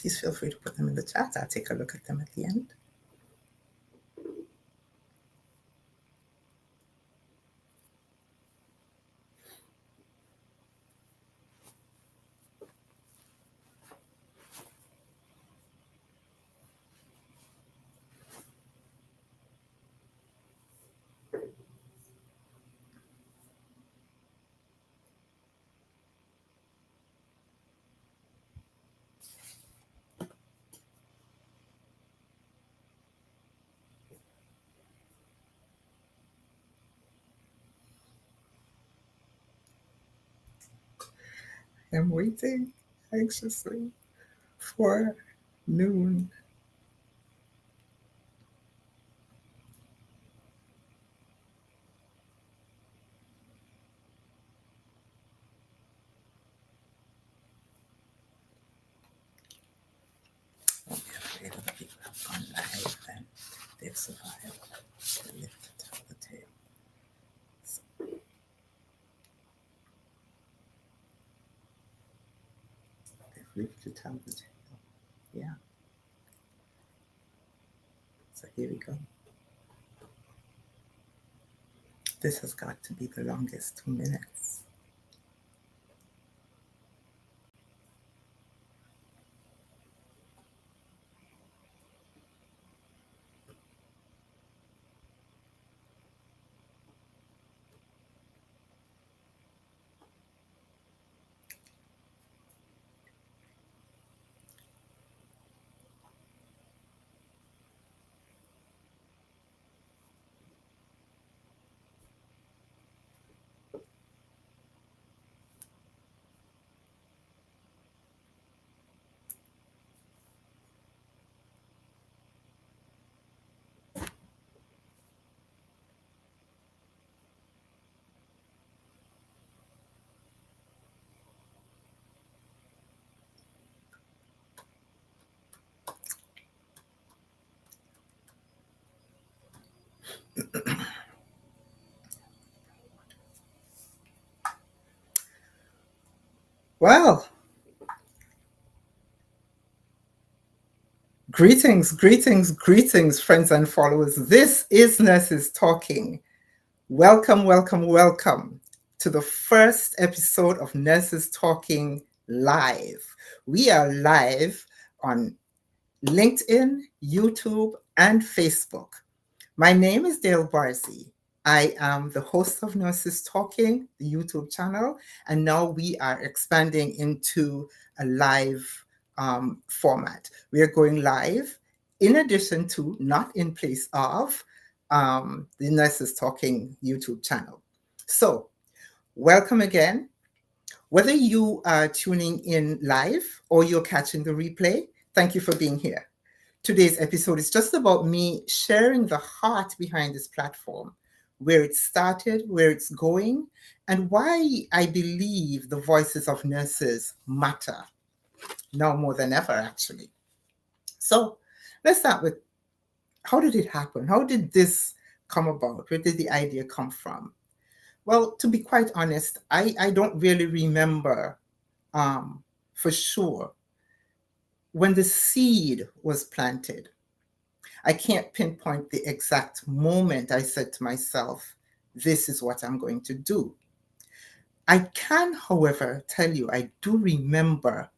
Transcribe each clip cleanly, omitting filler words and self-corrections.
please feel free to put them in the chat. I'll take a look at them at the end. I'm waiting anxiously for noon. Don't be afraid of the people who have gone live and they've survived. They live to tell the tale. So, they've lived to tell the tale. Yeah. So here we go. This has got to be the longest 2 minutes. Well, greetings, greetings, greetings, friends and followers. This is Nurses Talking. Welcome, welcome, welcome to the first episode of Nurses Talking Live. We are live on LinkedIn, YouTube, and Facebook. My name is Dale Barzee. I am the host of Nurses Talking, the YouTube channel, and now we are expanding into a live format. We are going live in addition to, not in place of, the Nurses Talking YouTube channel. So, welcome again. Whether you are tuning in live or you're catching the replay, thank you for being here. Today's episode is just about me sharing the heart behind this platform, where it started, where it's going, and why I believe the voices of nurses matter, now more than ever, actually. So let's start with, how did it happen? How did this come about? Where did the idea come from? Well, to be quite honest, I don't really remember for sure when the seed was planted. I can't pinpoint the exact moment I said to myself, this is what I'm going to do. I can, however, tell you, I do remember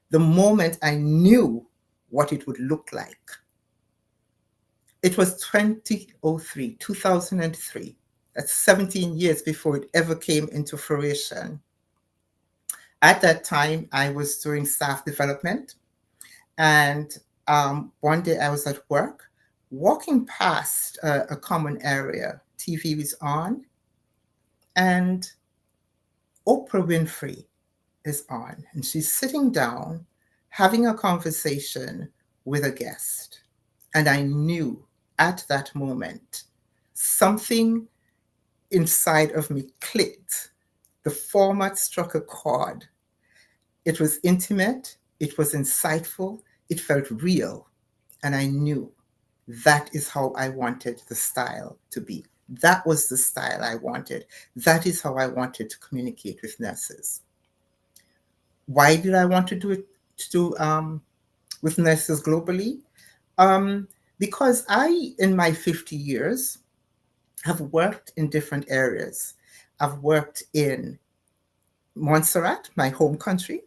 the moment I knew what it would look like. It was 2003. That's 17 years before it ever came into fruition. At that time, I was doing staff development. And one day I was at work, walking past a common area. TV was on, and Oprah Winfrey is on. And she's sitting down, having a conversation with a guest. And I knew at that moment, something inside of me clicked. The format struck a chord. It was intimate, it was insightful, it felt real. And I knew that is how I wanted the style to be. That was the style I wanted. That is how I wanted to communicate with nurses. Why did I want to do it, to with nurses globally, um, because I, in my 50 years, have worked in different areas. I've worked in Montserrat, my home country.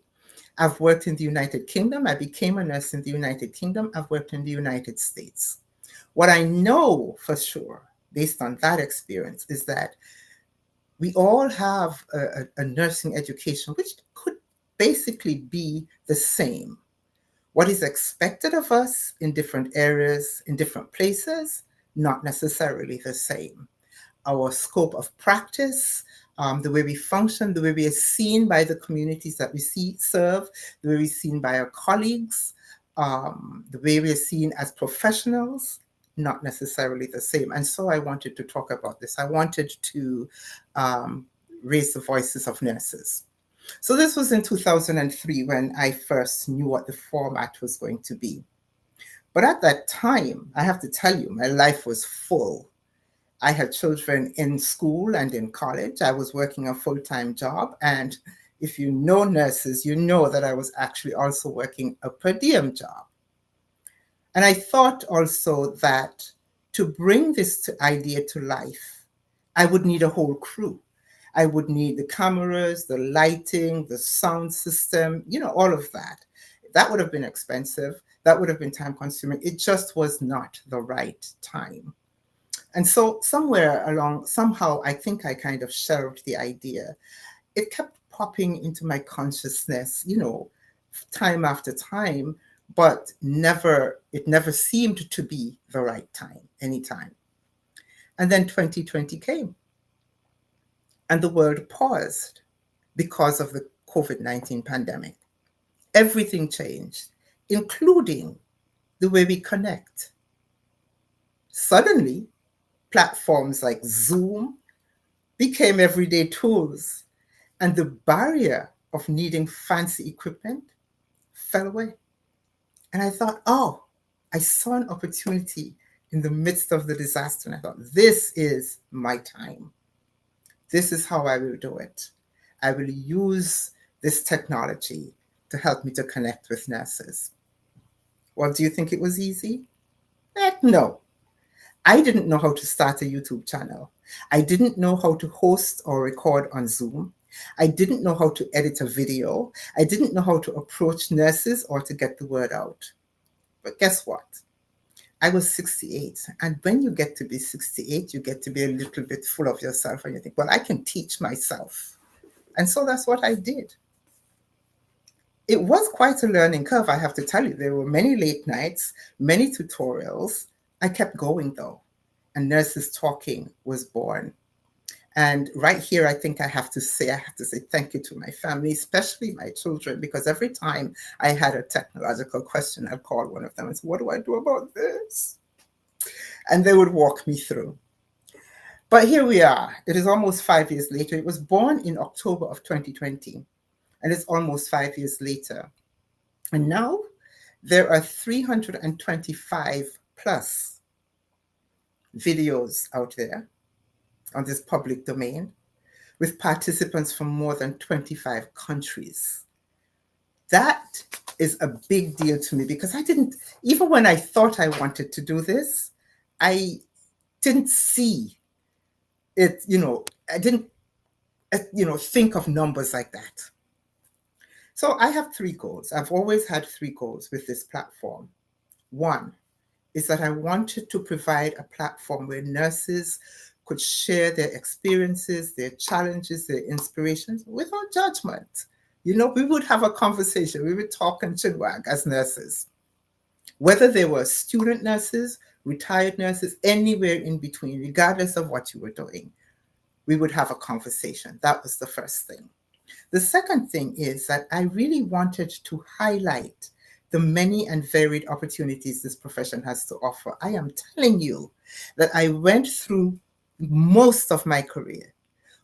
I've worked in the United Kingdom. I became a nurse in the United Kingdom. I've worked in the United States. What I know for sure, based on that experience, is that we all have a nursing education which could basically be the same. What is expected of us in different areas, in different places, not necessarily the same. Our scope of practice, the way we function, the way we are seen by the communities that we serve, the way we're seen by our colleagues, the way we are seen as professionals, not necessarily the same. And so I wanted to talk about this. I wanted to um, raise the voices of nurses. So this was in 2003 when I first knew what the format was going to be. But at that time, I have to tell you, my life was full. I had children in school and in college. I was working a full-time job. And if you know nurses, you know that I was actually also working a per diem job. And I thought also that to bring this idea to life, I would need a whole crew. I would need the cameras, the lighting, the sound system, all of that. That would have been expensive. That would have been time consuming. It just was not the right time. And so somewhere along, somehow, I think I kind of shelved the idea. It kept popping into my consciousness, time after time, but it never seemed to be the right time, anytime. And then 2020 came and the world paused because of the COVID-19 pandemic. Everything changed, including the way we connect. Suddenly, platforms like Zoom became everyday tools, and the barrier of needing fancy equipment fell away. And I thought, oh, I saw an opportunity in the midst of the disaster. And I thought, this is my time. This is how I will do it. I will use this technology to help me to connect with nurses. Well, do you think it was easy? Heck no. I didn't know how to start a YouTube channel. I didn't know how to host or record on Zoom. I didn't know how to edit a video. I didn't know how to approach nurses or to get the word out. But guess what? I was 68. And when you get to be 68, you get to be a little bit full of yourself and you think, well, I can teach myself. And so that's what I did. It was quite a learning curve, I have to tell you. There were many late nights, many tutorials. I kept going though, and Nursestalking was born. And right here, I think I have to say thank you to my family, especially my children, because every time I had a technological question, I'd call one of them and say, what do I do about this? And they would walk me through. But here we are. It is almost 5 years later. It was born in October of 2020, and it's almost 5 years later. And now there are 325 plus videos out there on this public domain with participants from more than 25 countries. That is a big deal to me because even when I thought I wanted to do this, I didn't see it, I didn't, think of numbers like that. So I have 3 goals. I've always had 3 goals with this platform. One is that I wanted to provide a platform where nurses could share their experiences, their challenges, their inspirations without judgment. We would have a conversation. We would talk and chinwag as nurses. Whether they were student nurses, retired nurses, anywhere in between, regardless of what you were doing, we would have a conversation. That was the first thing. The second thing is that I really wanted to highlight the many and varied opportunities this profession has to offer. I am telling you that I went through most of my career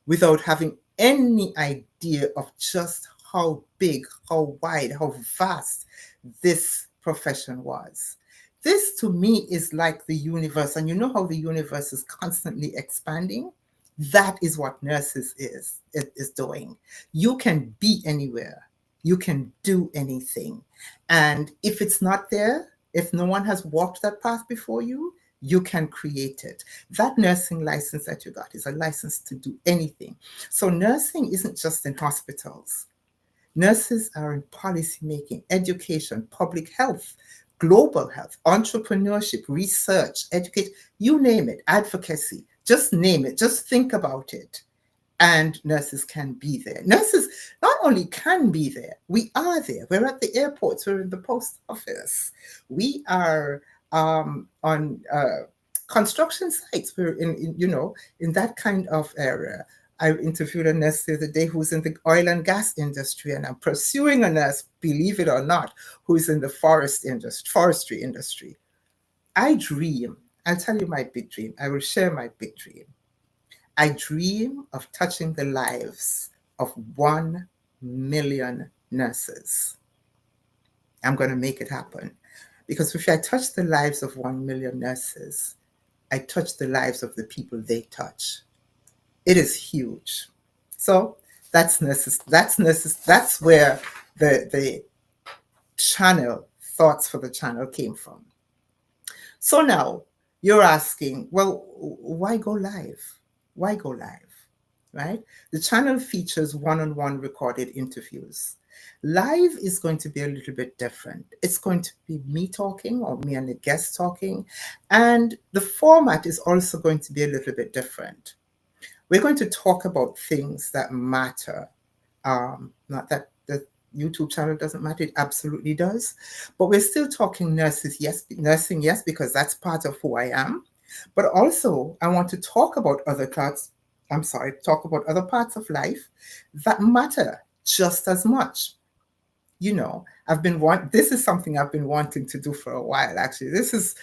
without having any idea of just how big, how wide, how vast this profession was. This to me is like the universe, and you know how the universe is constantly expanding? That is what nurses is doing. You can be anywhere You can do anything. And if it's not there, if no one has walked that path before you can create it. That nursing license that you got is a license to do anything. So nursing isn't just in hospitals. Nurses are in policy making, education, public health, global health, entrepreneurship, research, education, you name it, advocacy, just name it, just think about it. And nurses can be there. Nurses not only can be there, we are there. We're at the airports, we're in the post office, we are on construction sites, we're in that kind of area. I interviewed a nurse the other day who's in the oil and gas industry, and I'm pursuing a nurse, believe it or not, who's in the forestry industry. I dream, I'll tell you my big dream. I will share my big dream. I dream of touching the lives of 1 million nurses. I'm going to make it happen. Because if I touch the lives of 1 million nurses, I touch the lives of the people they touch. It is huge. So that's nurses. That's nurses. That's where the channel, thoughts for the channel came from. So now you're asking, well, why go live? Why go live? Right? The channel features one-on-one recorded interviews. Live is going to be a little bit different. It's going to be me talking or me and the guest talking. And the format is also going to be a little bit different. We're going to talk about things that matter. Not that the YouTube channel doesn't matter, it absolutely does. But we're still talking nursing, yes, because that's part of who I am. But also, I want to talk about talk about other parts of life that matter just as much. This is something I've been wanting to do for a while, actually. This is,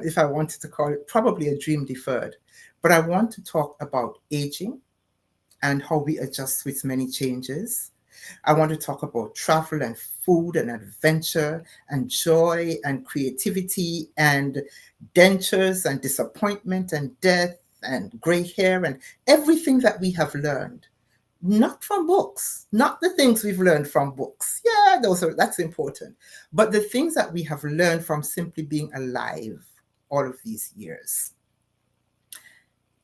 if I wanted to call it, probably a dream deferred. But I want to talk about aging and how we adjust with many changes. I want to talk about travel and food and adventure and joy and creativity and dentures and disappointment and death and gray hair and everything that we have learned. Not from books, not the things we've learned from books. Yeah, that's important. But the things that we have learned from simply being alive all of these years.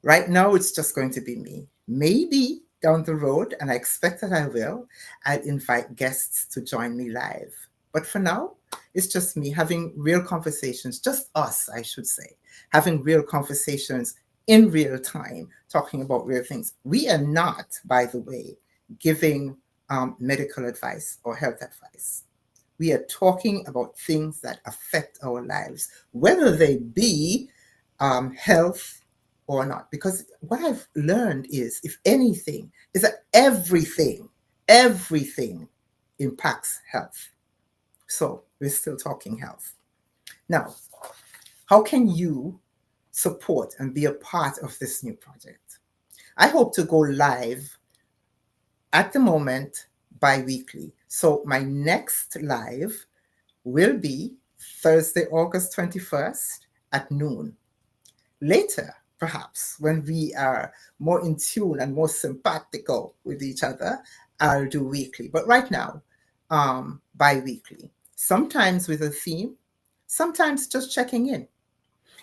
Right now, it's just going to be me. Maybe down the road, and I expect that I will, I'll invite guests to join me live. But for now, it's just me having real conversations, just us, I should say, having real conversations in real time, talking about real things. We are not, by the way, giving medical advice or health advice. We are talking about things that affect our lives, whether they be health or not. Because what I've learned is, if anything, is that everything impacts health. So we're still talking health. Now, how can you support and be a part of this new project? I hope to go live at the moment bi-weekly. So my next live will be Thursday, August 21st at noon. Later, perhaps, when we are more in tune and more simpatico with each other, I'll do weekly. But right now, bi-weekly. Sometimes with a theme, sometimes just checking in.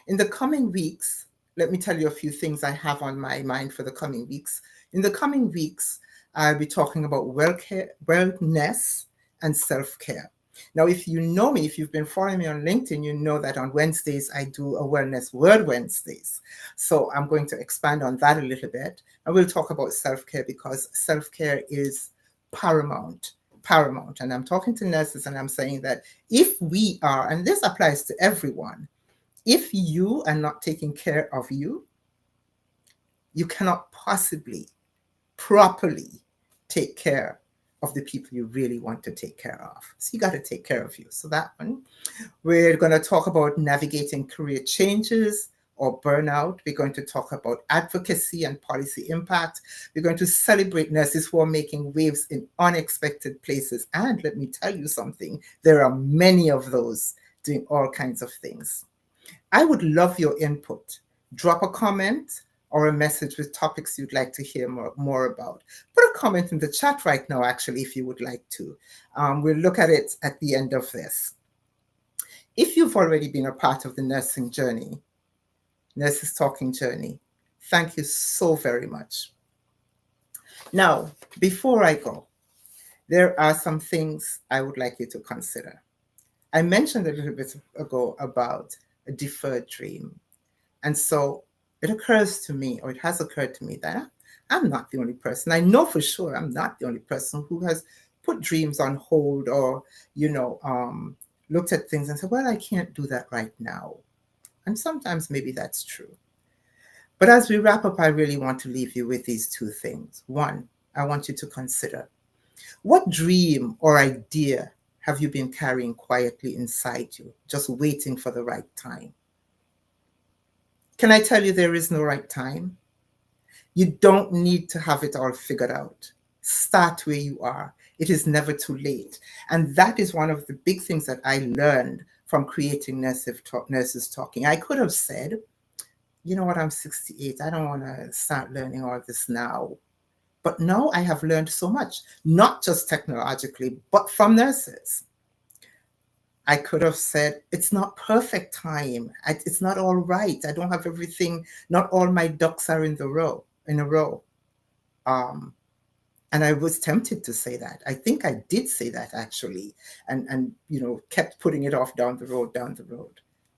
In the coming weeks, let me tell you a few things I have on my mind for the coming weeks. In the coming weeks, I'll be talking about wellness and self-care. Now, if you know me, if you've been following me on LinkedIn, you know that on Wednesdays, I do a Wellness Word Wednesdays. So I'm going to expand on that a little bit. And we'll talk about self-care, because self-care is paramount. And I'm talking to nurses and I'm saying that if we are, and this applies to everyone, if you are not taking care of you, you cannot possibly properly take care of the people you really want to take care of. So you got to take care of you. So that one. We're going to talk about navigating career changes or burnout. We're going to talk about advocacy and policy impact. We're going to celebrate nurses who are making waves in unexpected places. And let me tell you something, there are many of those doing all kinds of things. I would love your input. Drop a comment or a message with topics you'd like to hear more about, put a comment in the chat right now, actually, if you would like to. We'll look at it at the end of this. If you've already been a part of the nursing journey, Nurses Talking journey, thank you so very much. Now, before I go, there are some things I would like you to consider. I mentioned a little bit ago about a deferred dream. And so it occurs to me, or it has occurred to me, that I'm not the only person. I know for sure I'm not the only person who has put dreams on hold, or, looked at things and said, well, I can't do that right now. And sometimes maybe that's true. But as we wrap up, I really want to leave you with these two things. One, I want you to consider, what dream or idea have you been carrying quietly inside you, just waiting for the right time? Can I tell you there is no right time? You don't need to have it all figured out. Start where you are. It is never too late. And that is one of the big things that I learned from creating Nurses Talking. I could have said, you know what, I'm 68. I don't want to start learning all this now. But no, I have learned so much, not just technologically, but from nurses. I could have said, it's not perfect time. It's not all right. I don't have everything. Not all my ducks are in a row. And I was tempted to say that. I think I did say that, actually, and kept putting it off down the road.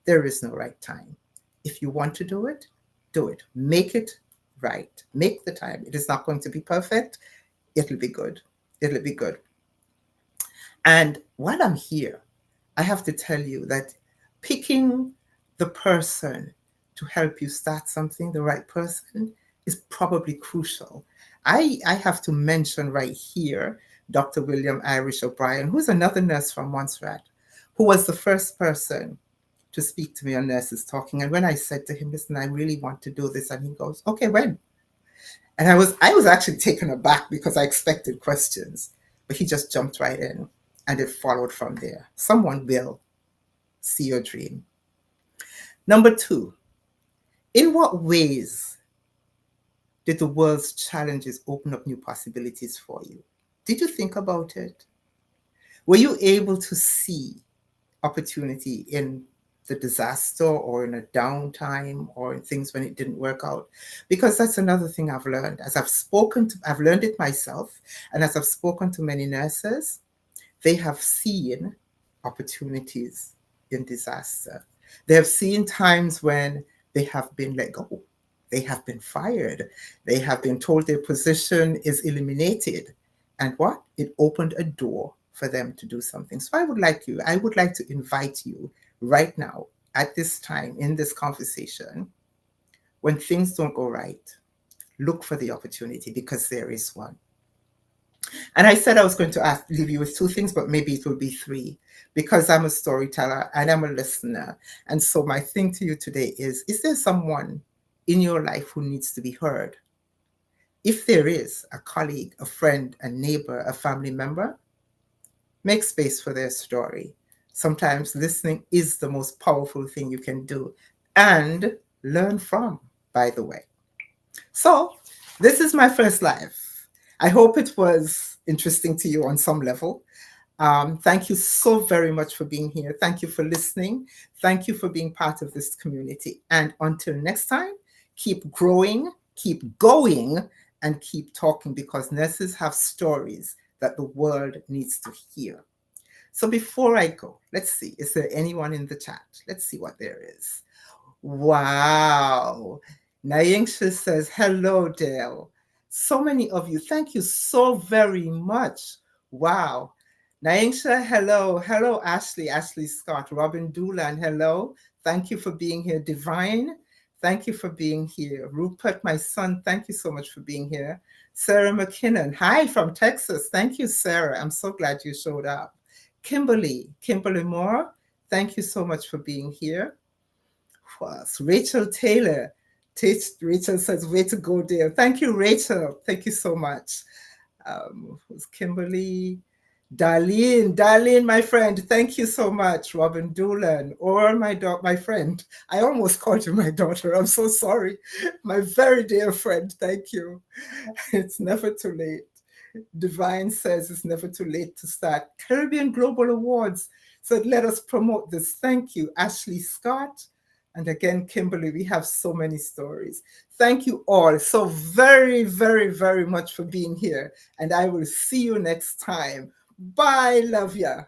There is no right time. If you want to do it, do it. Make it right. Make the time. It is not going to be perfect. It'll be good. It'll be good. And while I'm here, I have to tell you that picking the person to help you start something, the right person, is probably crucial. I have to mention right here Dr. William Irish O'Brien, who's another nurse from Montserrat, who was the first person to speak to me on Nurses Talking. And when I said to him, listen, I really want to do this, and he goes, okay, when? And I was actually taken aback because I expected questions, but he just jumped right in, and it followed from there. Someone will see your dream. Number 2, in what ways did the world's challenges open up new possibilities for you? Did you think about it? Were you able to see opportunity in the disaster, or in a downtime, or in things when it didn't work out? Because that's another thing I've learned. I've learned it myself, and as I've spoken to many nurses, they have seen opportunities in disaster. They have seen times when they have been let go. They have been fired. They have been told their position is eliminated. And what? It opened a door for them to do something. So I would like to invite you right now, at this time, in this conversation, when things don't go right, look for the opportunity, because there is one. And I said I was going to leave you with 2 things, but maybe it will be 3, because I'm a storyteller and I'm a listener. And so my thing to you today is there someone in your life who needs to be heard? If there is, a colleague, a friend, a neighbor, a family member, make space for their story. Sometimes listening is the most powerful thing you can do, and learn from, by the way. So this is my first live. I hope it was interesting to you on some level. Thank you so very much for being here. Thank you for listening. Thank you for being part of this community. And until next time, keep growing, keep going, and keep talking, because nurses have stories that the world needs to hear. So before I go, let's see, is there anyone in the chat? Let's see what there is. Wow. Naingsha says, hello, Dale. So many of you. Thank you so very much. Wow. Naingsha, hello. Hello, Ashley Scott. Robin Doolan, hello. Thank you for being here. Divine, thank you for being here. Rupert, my son, thank you so much for being here. Sarah McKinnon, hi from Texas. Thank you, Sarah. I'm so glad you showed up. Kimberly Moore, thank you so much for being here. Rachel Taylor. Rachel says, way to go, dear. Thank you, Rachel. Thank you so much. Kimberly. Darlene, my friend, thank you so much. Robin Doolan, or my friend. I almost called you my daughter. I'm so sorry. My very dear friend, thank you. It's never too late. Divine says it's never too late to start. Caribbean Global Awards said, let us promote this. Thank you, Ashley Scott. And again, Kimberly, we have so many stories. Thank you all so very, very, very much for being here. And I will see you next time. Bye, love ya.